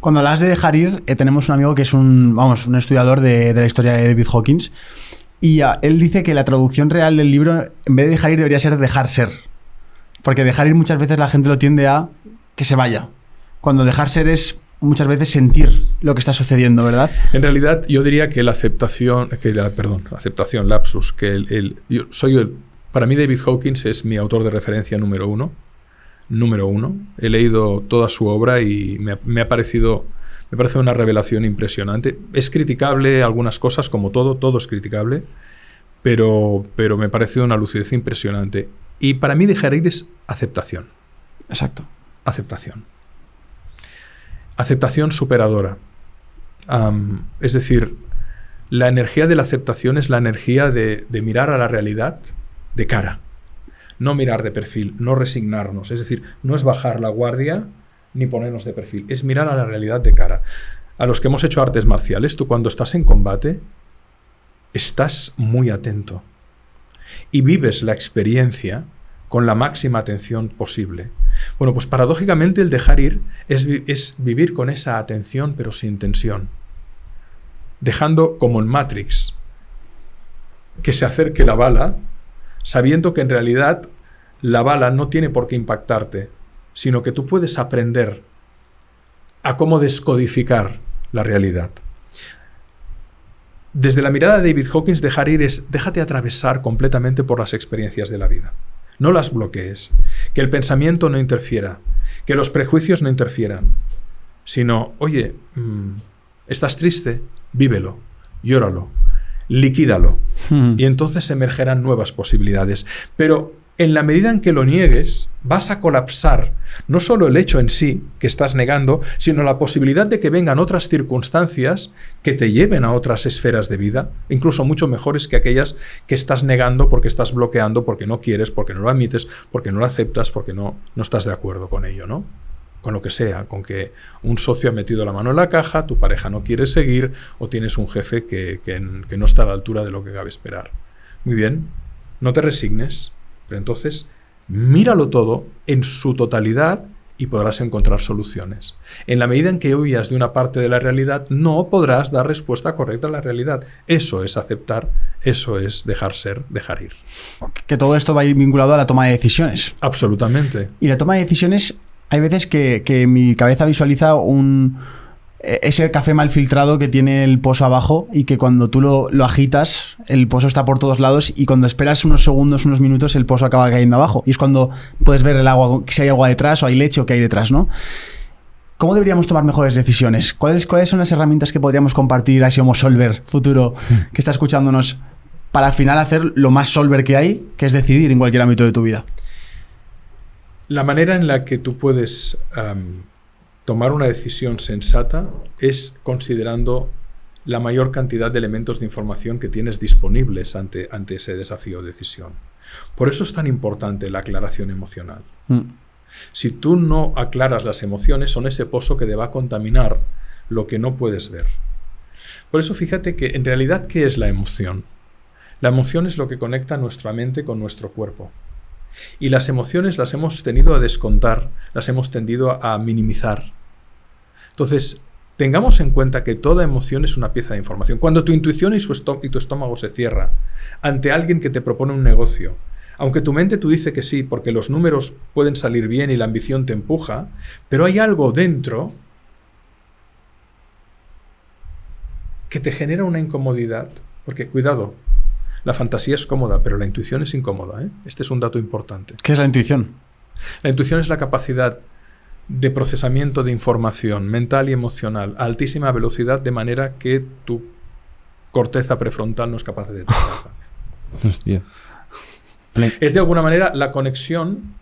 Cuando hablas de dejar ir, tenemos un amigo que es un estudiador de la historia de David Hawkins, y él dice que la traducción real del libro, en vez de dejar ir, debería ser dejar ser. Porque dejar ir muchas veces la gente lo tiende a que se vaya. Cuando dejar ser es muchas veces sentir lo que está sucediendo, ¿verdad? En realidad, yo diría que aceptación, lapsus, para mí David Hawkins es mi autor de referencia número uno. He leído toda su obra y me parece una revelación impresionante. Es criticable algunas cosas, como todo es criticable, pero me parece una lucidez impresionante. Y para mí dejar ir es aceptación. Exacto. Aceptación superadora. Es decir, la energía de la aceptación es la energía de mirar a la realidad de cara. No mirar de perfil, no resignarnos. Es decir, no es bajar la guardia ni ponernos de perfil. Es mirar a la realidad de cara. A los que hemos hecho artes marciales, tú cuando estás en combate, estás muy atento. Y vives la experiencia con la máxima atención posible. Bueno, pues paradójicamente el dejar ir es vivir con esa atención pero sin tensión. Dejando, como en Matrix, que se acerque la bala, sabiendo que en realidad la bala no tiene por qué impactarte, sino que tú puedes aprender a cómo descodificar la realidad. Desde la mirada de David Hawkins, dejar ir es déjate atravesar completamente por las experiencias de la vida. No las bloquees, que el pensamiento no interfiera, que los prejuicios no interfieran, sino, oye, ¿estás triste? Vívelo, llóralo, liquídalo. Y entonces emergerán nuevas posibilidades. Pero en la medida en que lo niegues, vas a colapsar no solo el hecho en sí que estás negando, sino la posibilidad de que vengan otras circunstancias que te lleven a otras esferas de vida, incluso mucho mejores que aquellas que estás negando porque estás bloqueando, porque no quieres, porque no lo admites, porque no lo aceptas, porque no estás de acuerdo con ello, ¿no? Con lo que sea, con que un socio ha metido la mano en la caja, tu pareja no quiere seguir o tienes un jefe que no está a la altura de lo que cabe esperar. Muy bien, no te resignes, pero entonces míralo todo en su totalidad y podrás encontrar soluciones. En la medida en que huyas de una parte de la realidad, no podrás dar respuesta correcta a la realidad. Eso es aceptar, eso es dejar ser, dejar ir. Que todo esto va a ir vinculado a la toma de decisiones. Absolutamente. Y la toma de decisiones, hay veces que mi cabeza visualiza ese café mal filtrado que tiene el pozo abajo y que cuando tú lo agitas, el pozo está por todos lados y cuando esperas unos segundos, unos minutos, el pozo acaba cayendo abajo. Y es cuando puedes ver el agua, si hay agua detrás o hay leche o qué hay detrás, ¿no? ¿Cómo deberíamos tomar mejores decisiones? ¿Cuáles son las herramientas que podríamos compartir a ese Homo Solver futuro que está escuchándonos para al final hacer lo más solver que hay, que es decidir en cualquier ámbito de tu vida? La manera en la que tú puedes tomar una decisión sensata es considerando la mayor cantidad de elementos de información que tienes disponibles ante ese desafío o decisión. Por eso es tan importante la aclaración emocional. Si tú no aclaras las emociones, son ese pozo que te va a contaminar lo que no puedes ver. Por eso fíjate que en realidad, ¿qué es la emoción? La emoción es lo que conecta nuestra mente con nuestro cuerpo. Y las emociones las hemos tendido a descontar, las hemos tendido a minimizar. Entonces, tengamos en cuenta que toda emoción es una pieza de información. Cuando tu intuición y tu estómago se cierra ante alguien que te propone un negocio, aunque tu mente tú dice que sí, porque los números pueden salir bien y la ambición te empuja, pero hay algo dentro que te genera una incomodidad. Porque, cuidado, la fantasía es cómoda, pero la intuición es incómoda, ¿eh? Este es un dato importante. ¿Qué es la intuición? La intuición es la capacidad de procesamiento de información mental y emocional a altísima velocidad, de manera que tu corteza prefrontal no es capaz de detectarla. Hostia. Es de alguna manera la conexión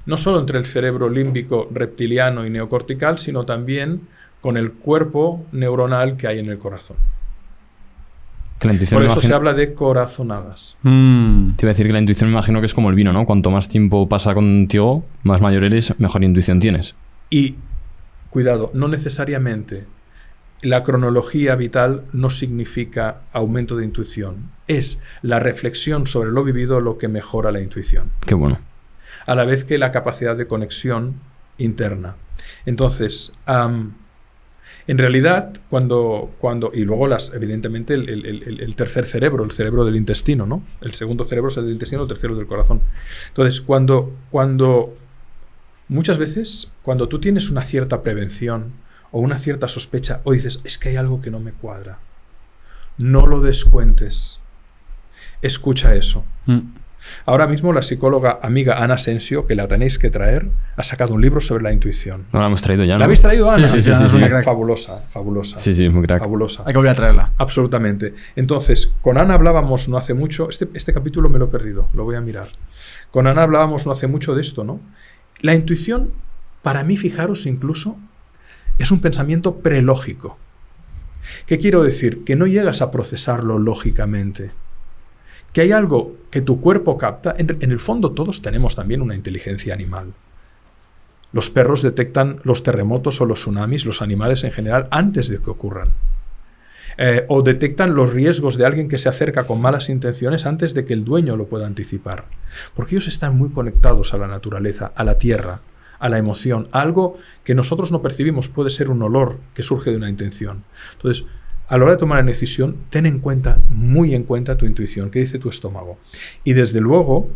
no solo entre el cerebro límbico, reptiliano y neocortical, sino también con el cuerpo neuronal que hay en el corazón. Por eso se habla de corazonadas. Te iba a decir que la intuición me imagino que es como el vino, ¿no? Cuanto más tiempo pasa contigo, más mayor eres, mejor intuición tienes. Y, cuidado, no necesariamente la cronología vital no significa aumento de intuición. Es la reflexión sobre lo vivido lo que mejora la intuición. Qué bueno. A la vez que la capacidad de conexión interna. Entonces, En realidad, cuando y luego evidentemente el tercer cerebro, el cerebro del intestino, ¿no? El segundo cerebro es el del intestino, el tercero del corazón. Entonces, cuando muchas veces, cuando tú tienes una cierta prevención o una cierta sospecha, o dices, es que hay algo que no me cuadra, no lo descuentes. Escucha eso. Ahora mismo la psicóloga amiga Ana Asensio, que la tenéis que traer, ha sacado un libro sobre la intuición. No la hemos traído ya, ¿no? ¿La habéis traído, Ana? Sí, es una crack. Fabulosa. Sí, es muy crack. Fabulosa. Hay que volver a traerla. Absolutamente. Entonces, con Ana hablábamos no hace mucho, este capítulo me lo he perdido, lo voy a mirar. Con Ana hablábamos no hace mucho de esto, ¿no? La intuición, para mí, fijaros incluso, es un pensamiento prelógico. ¿Qué quiero decir? Que no llegas a procesarlo lógicamente. Que hay algo que tu cuerpo capta. En el fondo todos tenemos también una inteligencia animal. Los perros detectan los terremotos o los tsunamis, los animales en general, antes de que ocurran. O detectan los riesgos de alguien que se acerca con malas intenciones antes de que el dueño lo pueda anticipar. Porque ellos están muy conectados a la naturaleza, a la tierra, a la emoción, a algo que nosotros no percibimos. Puede ser un olor que surge de una intención. Entonces, a la hora de tomar una decisión, ten en cuenta, muy en cuenta tu intuición, qué dice tu estómago. Y desde luego,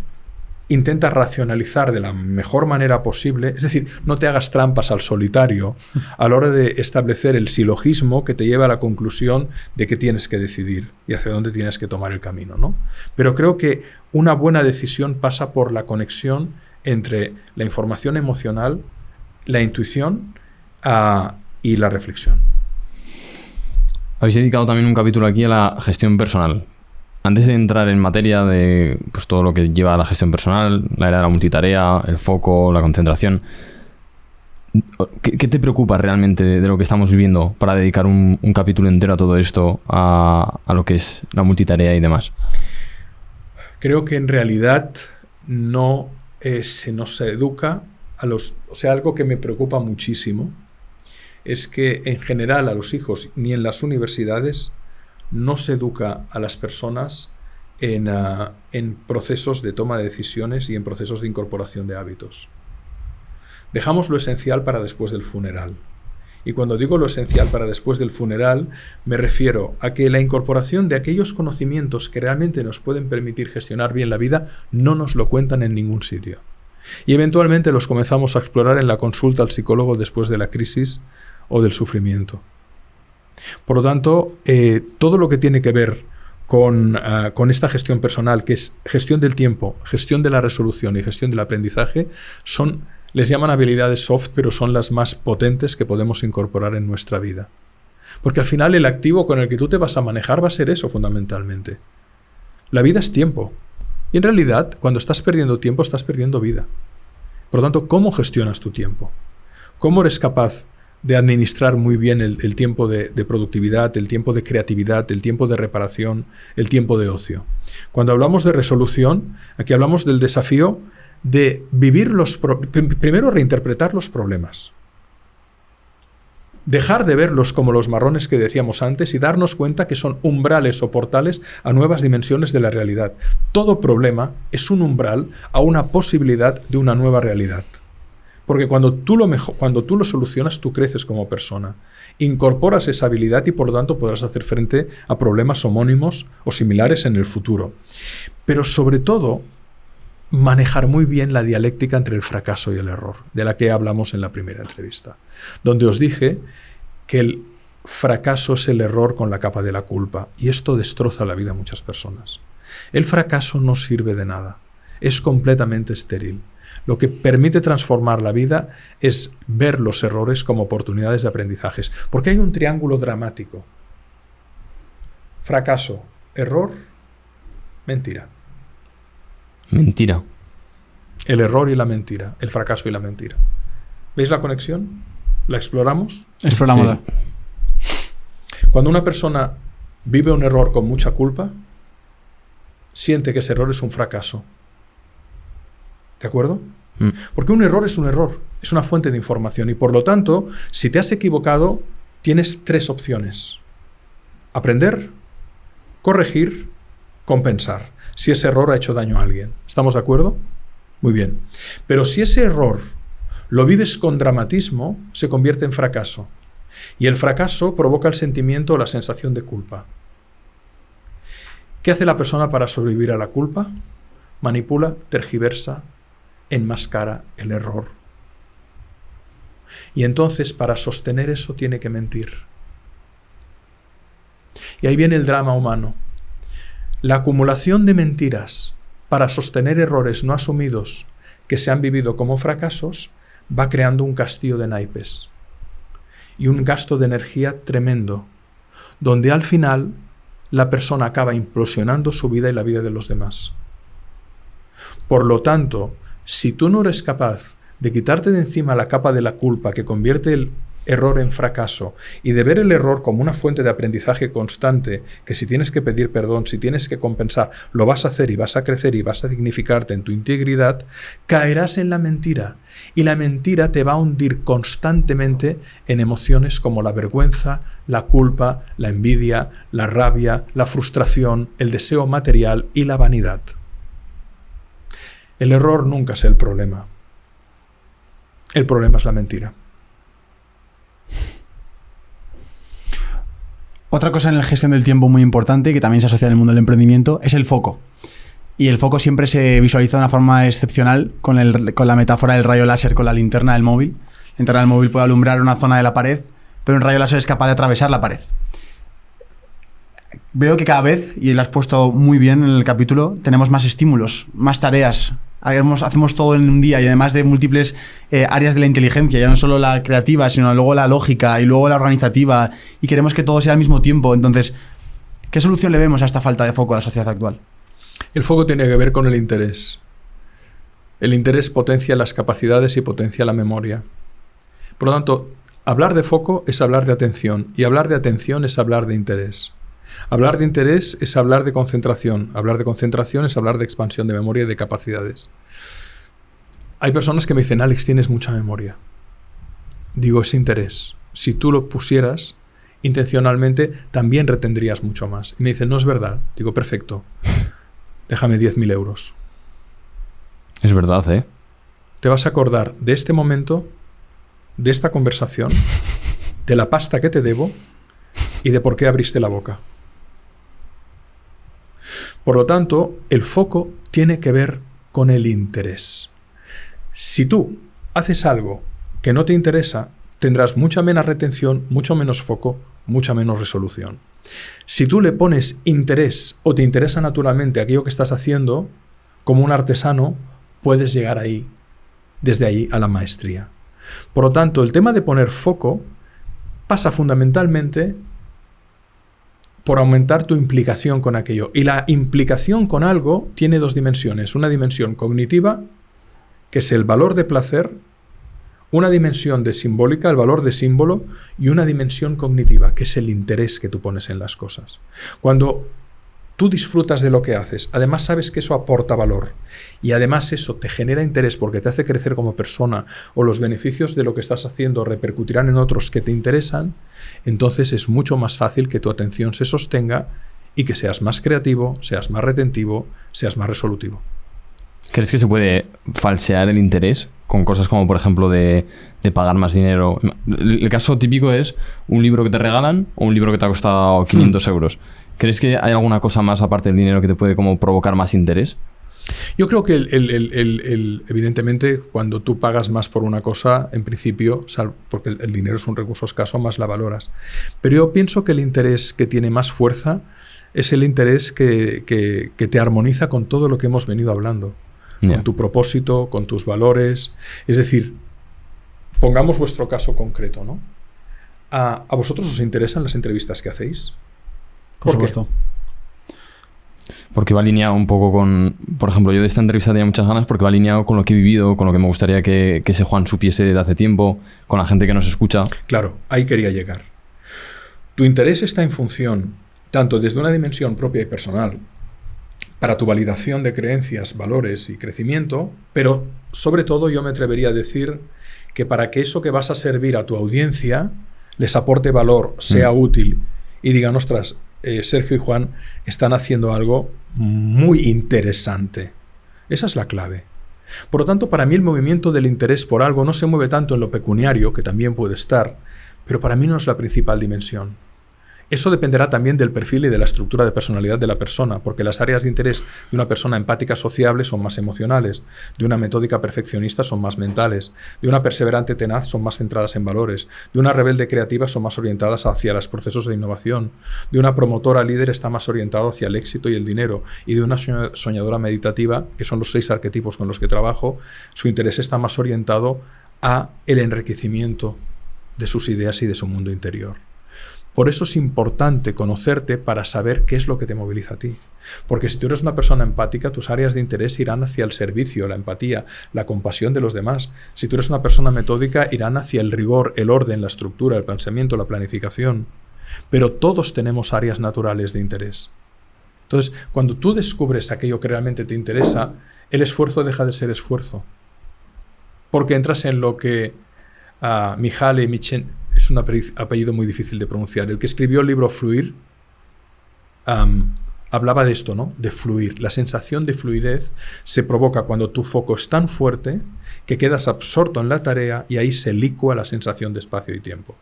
intenta racionalizar de la mejor manera posible, es decir, no te hagas trampas al solitario a la hora de establecer el silogismo que te lleva a la conclusión de que tienes que decidir y hacia dónde tienes que tomar el camino, ¿no? Pero creo que una buena decisión pasa por la conexión entre la información emocional, la intuición y la reflexión. Habéis dedicado también un capítulo aquí a la gestión personal. Antes de entrar en materia de pues, todo lo que lleva a la gestión personal, la era de la multitarea, el foco, la concentración, ¿qué te preocupa realmente de lo que estamos viviendo para dedicar un capítulo entero a todo esto, a lo que es la multitarea y demás? Creo que en realidad no se nos educa a los... O sea, algo que me preocupa muchísimo es que en general a los hijos, ni en las universidades, no se educa a las personas en procesos de toma de decisiones y en procesos de incorporación de hábitos. Dejamos lo esencial para después del funeral. Y cuando digo lo esencial para después del funeral, me refiero a que la incorporación de aquellos conocimientos que realmente nos pueden permitir gestionar bien la vida no nos lo cuentan en ningún sitio. Y eventualmente los comenzamos a explorar en la consulta al psicólogo después de la crisis o del sufrimiento. Por lo tanto, todo lo que tiene que ver con esta gestión personal, que es gestión del tiempo, gestión de la resolución y gestión del aprendizaje, les llaman habilidades soft, pero son las más potentes que podemos incorporar en nuestra vida. Porque al final el activo con el que tú te vas a manejar va a ser eso fundamentalmente. La vida es tiempo. Y en realidad, cuando estás perdiendo tiempo, estás perdiendo vida. Por lo tanto, ¿cómo gestionas tu tiempo? ¿Cómo eres capaz de administrar muy bien el tiempo de productividad, el tiempo de creatividad, el tiempo de reparación, el tiempo de ocio? Cuando hablamos de resolución, aquí hablamos del desafío de vivir primero reinterpretar los problemas. Dejar de verlos como los marrones que decíamos antes y darnos cuenta que son umbrales o portales a nuevas dimensiones de la realidad. Todo problema es un umbral a una posibilidad de una nueva realidad. Porque cuando tú lo solucionas, tú creces como persona. Incorporas esa habilidad y por lo tanto podrás hacer frente a problemas homónimos o similares en el futuro. Pero sobre todo, manejar muy bien la dialéctica entre el fracaso y el error, de la que hablamos en la primera entrevista, donde os dije que el fracaso es el error con la capa de la culpa, y esto destroza la vida a muchas personas. El fracaso no sirve de nada, es completamente estéril. Lo que permite transformar la vida es ver los errores como oportunidades de aprendizajes, porque hay un triángulo dramático: fracaso, error, mentira. Mentira. El error y la mentira, el fracaso y la mentira. ¿Veis la conexión? ¿La exploramos? Explorámosla. Sí. Cuando una persona vive un error con mucha culpa, siente que ese error es un fracaso. ¿De acuerdo? Porque un error, es una fuente de información y por lo tanto, si te has equivocado, tienes 3 opciones: aprender, corregir, compensar, si ese error ha hecho daño a alguien. ¿Estamos de acuerdo? Muy bien. Pero si ese error lo vives con dramatismo, se convierte en fracaso. Y el fracaso provoca el sentimiento o la sensación de culpa. ¿Qué hace la persona para sobrevivir a la culpa? Manipula, tergiversa, enmascara el error. Y entonces, para sostener eso, tiene que mentir. Y ahí viene el drama humano. La acumulación de mentiras para sostener errores no asumidos que se han vivido como fracasos va creando un castillo de naipes y un gasto de energía tremendo, donde al final la persona acaba implosionando su vida y la vida de los demás. Por lo tanto, si tú no eres capaz de quitarte de encima la capa de la culpa que convierte el error en fracaso y de ver el error como una fuente de aprendizaje constante, que si tienes que pedir perdón, si tienes que compensar, lo vas a hacer y vas a crecer y vas a dignificarte en tu integridad, caerás en la mentira. Y la mentira te va a hundir constantemente en emociones como la vergüenza, la culpa, la envidia, la rabia, la frustración, el deseo material y la vanidad. El error nunca es el problema. El problema es la mentira. Otra cosa en la gestión del tiempo muy importante, que también se asocia en el mundo del emprendimiento, es el foco. Y el foco siempre se visualiza de una forma excepcional con la metáfora del rayo láser con la linterna del móvil. La linterna del móvil puede alumbrar una zona de la pared, pero un rayo láser es capaz de atravesar la pared. Veo que cada vez, y lo has puesto muy bien en el capítulo, tenemos más estímulos, más tareas. Hacemos todo en un día y además de múltiples áreas de la inteligencia, ya no solo la creativa, sino luego la lógica y luego la organizativa, y queremos que todo sea al mismo tiempo. Entonces, ¿qué solución le vemos a esta falta de foco a la sociedad actual? El foco tiene que ver con el interés. El interés potencia las capacidades y potencia la memoria. Por lo tanto, hablar de foco es hablar de atención, y hablar de atención es hablar de interés. Hablar de interés es hablar de concentración. Hablar de concentración es hablar de expansión de memoria y de capacidades. Hay personas que me dicen, Alex, tienes mucha memoria. Digo, es interés. Si tú lo pusieras intencionalmente, también retendrías mucho más. Y me dicen, no es verdad. Digo, perfecto. Déjame 10.000 euros. Es verdad, ¿eh? Te vas a acordar de este momento, de esta conversación, de la pasta que te debo y de por qué abriste la boca. Por lo tanto, el foco tiene que ver con el interés. Si tú haces algo que no te interesa, tendrás mucha menos retención, mucho menos foco, mucha menos resolución. Si tú le pones interés o te interesa naturalmente aquello que estás haciendo, como un artesano, puedes llegar ahí, desde ahí a la maestría. Por lo tanto, el tema de poner foco pasa fundamentalmente por aumentar tu implicación con aquello. Y la implicación con algo tiene dos dimensiones. Una dimensión cognitiva, que es el valor de placer, una dimensión de simbólica, el valor de símbolo, y una dimensión cognitiva, que es el interés que tú pones en las cosas. Cuando tú disfrutas de lo que haces, además sabes que eso aporta valor, y además eso te genera interés porque te hace crecer como persona, o los beneficios de lo que estás haciendo repercutirán en otros que te interesan, entonces es mucho más fácil que tu atención se sostenga y que seas más creativo, seas más retentivo, seas más resolutivo. ¿Crees que se puede falsear el interés con cosas como, por ejemplo, de pagar más dinero? El caso típico es un libro que te regalan o un libro que te ha costado 500 euros. ¿Crees que hay alguna cosa más aparte del dinero que te puede como provocar más interés? Yo creo que evidentemente, cuando tú pagas más por una cosa, en principio, porque el dinero es un recurso escaso, más la valoras. Pero yo pienso que el interés que tiene más fuerza es el interés que te armoniza con todo lo que hemos venido hablando. Con tu propósito, con tus valores. Es decir, pongamos vuestro caso concreto, ¿no? ¿A vosotros os interesan las entrevistas que hacéis? Por supuesto. Porque va alineado un poco con... Por ejemplo, yo de esta entrevista tenía muchas ganas porque va alineado con lo que he vivido, con lo que me gustaría que ese Juan supiese de hace tiempo, con la gente que nos escucha. Claro, ahí quería llegar. Tu interés está en función, tanto desde una dimensión propia y personal, para tu validación de creencias, valores y crecimiento, pero sobre todo yo me atrevería a decir que para que eso que vas a servir a tu audiencia les aporte valor, sea útil y digan, ostras, Sergio y Juan están haciendo algo muy interesante. Esa es la clave. Por lo tanto, para mí el movimiento del interés por algo no se mueve tanto en lo pecuniario, que también puede estar, pero para mí no es la principal dimensión. Eso dependerá también del perfil y de la estructura de personalidad de la persona, porque las áreas de interés de una persona empática sociable son más emocionales, de una metódica perfeccionista son más mentales, de una perseverante tenaz son más centradas en valores, de una rebelde creativa son más orientadas hacia los procesos de innovación, de una promotora líder está más orientado hacia el éxito y el dinero, y de una soñadora meditativa, que son los 6 arquetipos con los que trabajo, su interés está más orientado a el enriquecimiento de sus ideas y de su mundo interior. Por eso es importante conocerte para saber qué es lo que te moviliza a ti. Porque si tú eres una persona empática, tus áreas de interés irán hacia el servicio, la empatía, la compasión de los demás. Si tú eres una persona metódica, irán hacia el rigor, el orden, la estructura, el pensamiento, la planificación. Pero todos tenemos áreas naturales de interés. Entonces, cuando tú descubres aquello que realmente te interesa, el esfuerzo deja de ser esfuerzo. Porque entras en lo que Mihaly Csikszentmihalyi, es un apellido muy difícil de pronunciar, el que escribió el libro Fluir, hablaba de esto, ¿no? De fluir. La sensación de fluidez se provoca cuando tu foco es tan fuerte que quedas absorto en la tarea y ahí se licúa la sensación de espacio y tiempo.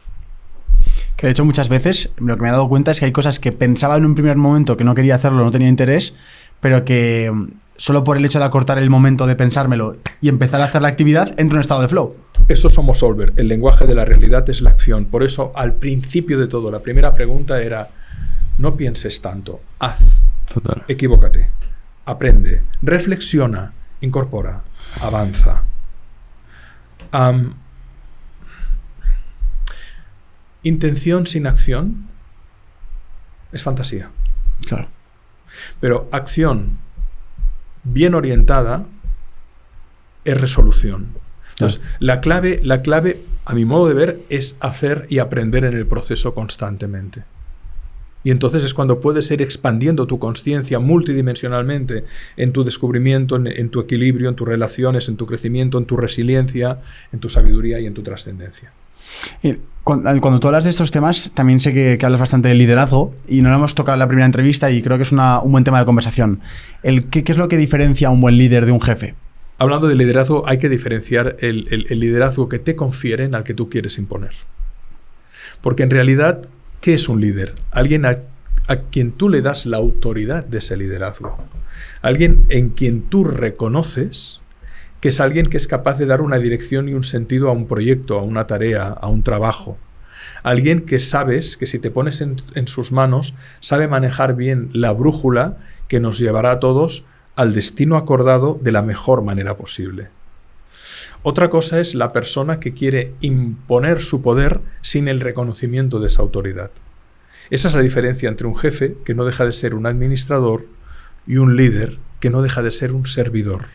Que de hecho muchas veces lo que me he dado cuenta es que hay cosas que pensaba en un primer momento que no quería hacerlo, no tenía interés, pero que solo por el hecho de acortar el momento de pensármelo y empezar a hacer la actividad, entro en un estado de flow. Esto somos Solver. El lenguaje de la realidad es la acción. Por eso, al principio de todo, la primera pregunta era: no pienses tanto, haz. Total. Equivócate, aprende, reflexiona, incorpora, avanza. Intención sin acción es fantasía. Claro. Pero acción bien orientada es resolución. Entonces, la clave, a mi modo de ver, es hacer y aprender en el proceso constantemente. Y entonces es cuando puedes ir expandiendo tu consciencia multidimensionalmente en tu descubrimiento, en tu equilibrio, en tus relaciones, en tu crecimiento, en tu resiliencia, en tu sabiduría y en tu trascendencia. Cuando tú hablas de estos temas, también sé que hablas bastante de liderazgo y no lo hemos tocado en la primera entrevista y creo que es un buen tema de conversación. ¿Qué es lo que diferencia a un buen líder de un jefe? Hablando de liderazgo, hay que diferenciar el liderazgo que te confieren al que tú quieres imponer. Porque en realidad, ¿qué es un líder? Alguien a quien tú le das la autoridad de ese liderazgo. Alguien en quien tú reconoces que es alguien que es capaz de dar una dirección y un sentido a un proyecto, a una tarea, a un trabajo. Alguien que sabes que si te pones en sus manos, sabe manejar bien la brújula que nos llevará a todos al destino acordado de la mejor manera posible. Otra cosa es la persona que quiere imponer su poder sin el reconocimiento de esa autoridad. Esa es la diferencia entre un jefe, que no deja de ser un administrador, y un líder, que no deja de ser un servidor.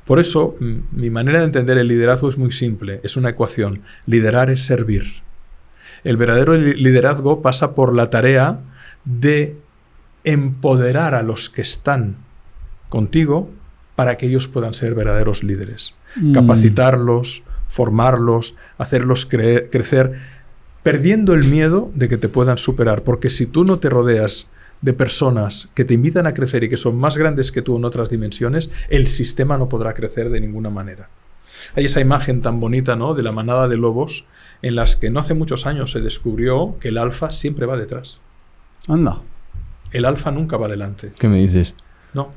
Por eso, mi manera de entender el liderazgo es muy simple, es una ecuación. Liderar es servir. El verdadero liderazgo pasa por la tarea de empoderar a los que están contigo para que ellos puedan ser verdaderos líderes. Capacitarlos, formarlos, hacerlos crecer, perdiendo el miedo de que te puedan superar. Porque si tú no te rodeas de personas que te invitan a crecer y que son más grandes que tú en otras dimensiones, el sistema no podrá crecer de ninguna manera. Hay esa imagen tan bonita, ¿no?, de la manada de lobos, en las que no hace muchos años se descubrió que el alfa siempre va detrás. Anda. El alfa nunca va delante. ¿Qué me dices? No.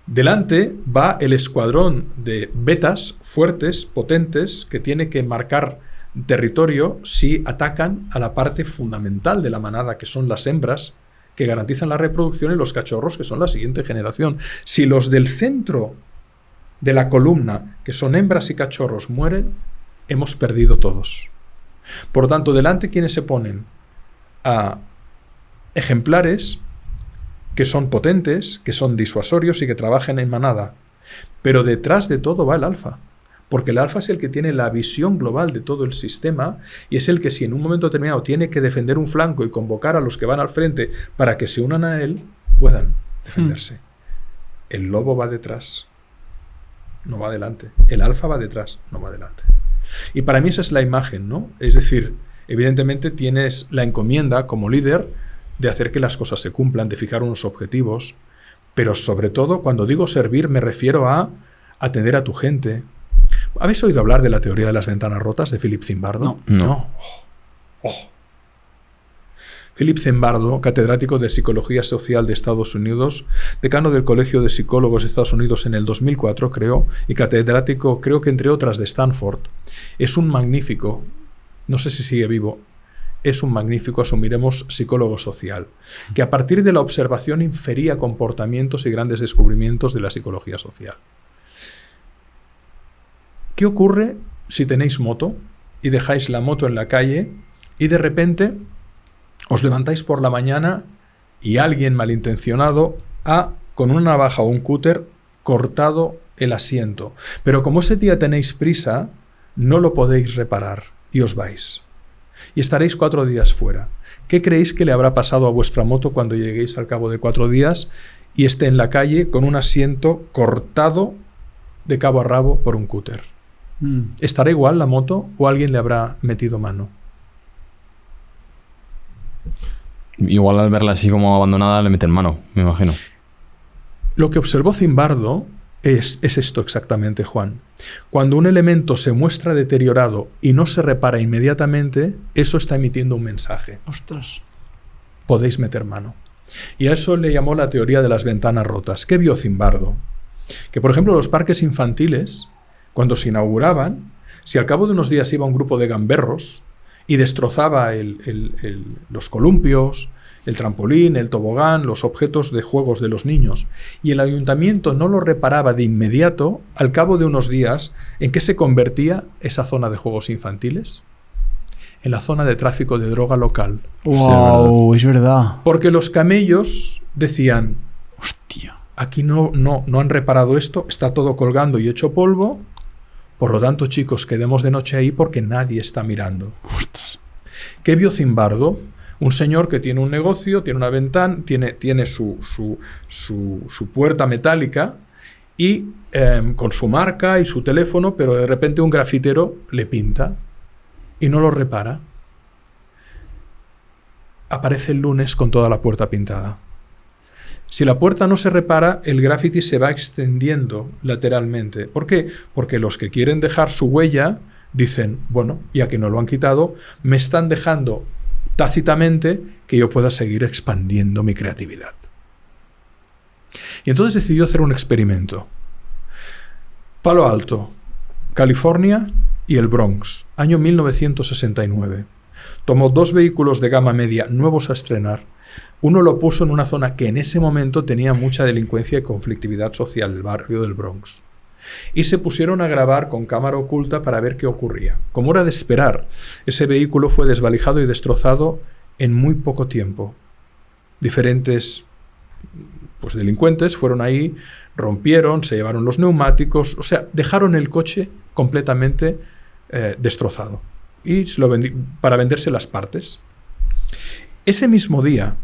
Delante va el escuadrón de betas fuertes, potentes, que tiene que marcar territorio si atacan a la parte fundamental de la manada, que son las hembras, que garantizan la reproducción, y los cachorros, que son la siguiente generación. Si los del centro de la columna, que son hembras y cachorros, mueren, hemos perdido todos. Por lo tanto, delante, ¿quiénes se ponen? A ejemplares que son potentes, que son disuasorios y que trabajan en manada. Pero detrás de todo va el alfa. Porque el alfa es el que tiene la visión global de todo el sistema y es el que, si en un momento determinado tiene que defender un flanco y convocar a los que van al frente para que se unan a él, puedan defenderse. El lobo va detrás, no va adelante. El alfa va detrás, no va adelante. Y para mí esa es la imagen, ¿no? Es decir, evidentemente tienes la encomienda como líder de hacer que las cosas se cumplan, de fijar unos objetivos, pero sobre todo, cuando digo servir, me refiero a atender a tu gente. ¿Habéis oído hablar de la teoría de las ventanas rotas de Philip Zimbardo? No. Philip Zimbardo, catedrático de Psicología Social de Estados Unidos, decano del Colegio de Psicólogos de Estados Unidos en el 2004, creo, y catedrático, creo que entre otras, de Stanford, es un magnífico, no sé si sigue vivo, es un magnífico, asumiremos, psicólogo social, que a partir de la observación infería comportamientos y grandes descubrimientos de la psicología social. ¿Qué ocurre si tenéis moto y dejáis la moto en la calle y de repente os levantáis por la mañana y alguien malintencionado ha, con una navaja o un cúter, cortado el asiento? Pero como ese día tenéis prisa, no lo podéis reparar y os vais. Y estaréis 4 días fuera. ¿Qué creéis que le habrá pasado a vuestra moto cuando lleguéis al cabo de 4 días y esté en la calle con un asiento cortado de cabo a rabo por un cúter? ¿Estará igual la moto o alguien le habrá metido mano? Igual al verla así como abandonada le meten mano, me imagino. Lo que observó Zimbardo es esto exactamente, Juan. Cuando un elemento se muestra deteriorado y no se repara inmediatamente, eso está emitiendo un mensaje. Ostras. Podéis meter mano. Y a eso le llamó la teoría de las ventanas rotas. ¿Qué vio Zimbardo? Que, por ejemplo, los parques infantiles, cuando se inauguraban, si al cabo de unos días iba un grupo de gamberros y destrozaba los columpios, el trampolín, el tobogán, los objetos de juegos de los niños, y el ayuntamiento no lo reparaba de inmediato, al cabo de unos días, ¿en qué se convertía esa zona de juegos infantiles? En la zona de tráfico de droga local. ¡Wow! Es verdad. Porque los camellos decían, Hostia. aquí no han reparado esto, está todo colgando y hecho polvo, por lo tanto, chicos, quedemos de noche ahí porque nadie está mirando. Ostras. ¿Qué vio Zimbardo? Un señor que tiene un negocio, tiene una ventana, tiene su puerta metálica y con su marca y su teléfono, pero de repente un grafitero le pinta y no lo repara. Aparece el lunes con toda la puerta pintada. Si la puerta no se repara, el graffiti se va extendiendo lateralmente. ¿Por qué? Porque los que quieren dejar su huella dicen, bueno, ya que no lo han quitado, me están dejando tácitamente que yo pueda seguir expandiendo mi creatividad. Y entonces decidió hacer un experimento. Palo Alto, California y el Bronx, año 1969. Tomó 2 vehículos de gama media nuevos a estrenar. Uno lo puso en una zona que en ese momento tenía mucha delincuencia y conflictividad social, el barrio del Bronx. Y se pusieron a grabar con cámara oculta para ver qué ocurría. Como era de esperar, ese vehículo fue desvalijado y destrozado en muy poco tiempo. Diferentes delincuentes fueron ahí, rompieron, se llevaron los neumáticos, o sea, dejaron el coche completamente destrozado y para venderse las partes. Ese mismo día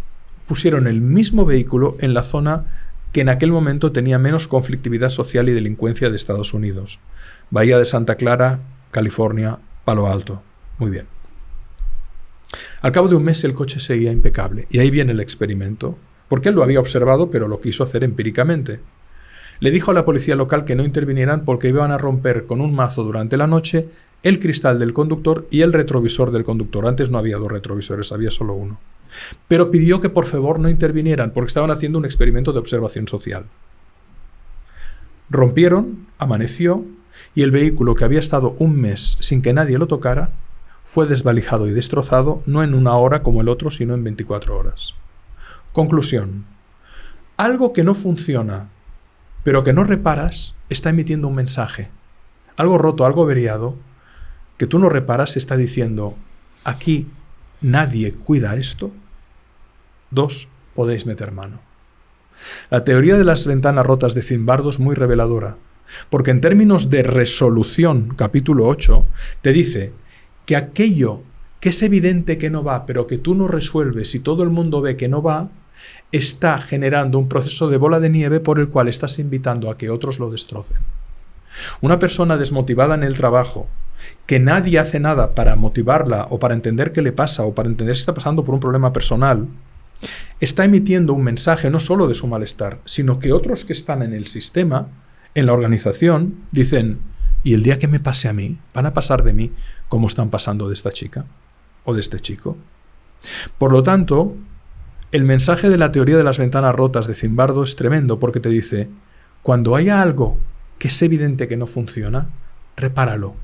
pusieron el mismo vehículo en la zona que en aquel momento tenía menos conflictividad social y delincuencia de Estados Unidos. Bahía de Santa Clara, California, Palo Alto. Muy bien. Al cabo de un mes el coche seguía impecable. Y ahí viene el experimento. Porque él lo había observado, pero lo quiso hacer empíricamente. Le dijo a la policía local que no intervinieran porque iban a romper con un mazo durante la noche el cristal del conductor y el retrovisor del conductor. Antes no había 2 retrovisores, había solo uno. Pero pidió que por favor no intervinieran porque estaban haciendo un experimento de observación social. Rompieron, amaneció, y el vehículo que había estado un mes sin que nadie lo tocara fue desvalijado y destrozado no en 1 hora como el otro, sino en 24 horas. Conclusión. Algo que no funciona, pero que no reparas, está emitiendo un mensaje. Algo roto, algo averiado, que tú no reparas, está diciendo, aquí nadie cuida esto. 2, podéis meter mano. La teoría de las ventanas rotas de Zimbardo es muy reveladora, porque en términos de resolución, capítulo 8, te dice que aquello que es evidente que no va, pero que tú no resuelves y todo el mundo ve que no va, está generando un proceso de bola de nieve por el cual estás invitando a que otros lo destrocen. Una persona desmotivada en el trabajo, que nadie hace nada para motivarla o para entender qué le pasa o para entender si está pasando por un problema personal, está emitiendo un mensaje no solo de su malestar, sino que otros que están en el sistema, en la organización, dicen, Y el día que me pase a mí, van a pasar de mí como están pasando de esta chica o de este chico. Por lo tanto, el mensaje de la teoría de las ventanas rotas de Zimbardo es tremendo porque te dice, cuando haya algo que es evidente que no funciona, repáralo,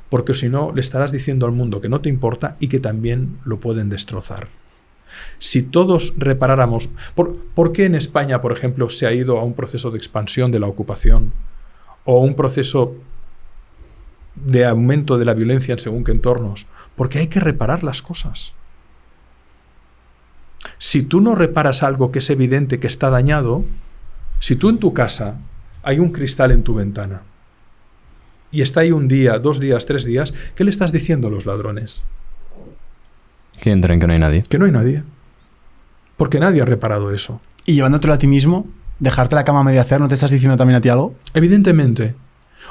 porque si no le estarás diciendo al mundo que no te importa y que también lo pueden destrozar. Si todos reparáramos... ¿Por qué en España, por ejemplo, se ha ido a un proceso de expansión de la ocupación o un proceso de aumento de la violencia en según qué entornos? Porque hay que reparar las cosas. Si tú no reparas algo que es evidente que está dañado, si tú en tu casa hay un cristal en tu ventana y está ahí un día, 2 días, 3 días, ¿qué le estás diciendo a los ladrones? Que entren, que no hay nadie. Que no hay nadie. Porque nadie ha reparado eso. Y llevándotelo a ti mismo, dejarte la cama a medio hacer, ¿no te estás diciendo también a ti algo? Evidentemente.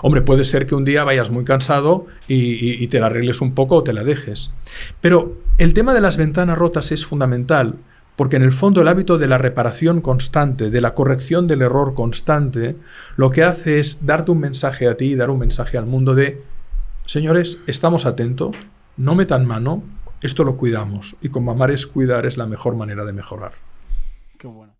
Hombre, puede ser que un día vayas muy cansado y te la arregles un poco o te la dejes. Pero el tema de las ventanas rotas es fundamental, porque en el fondo el hábito de la reparación constante, de la corrección del error constante, lo que hace es darte un mensaje a ti y dar un mensaje al mundo de, señores, estamos atentos, no metan mano, esto lo cuidamos. Y con mamar es cuidar es la mejor manera de mejorar. Qué bueno.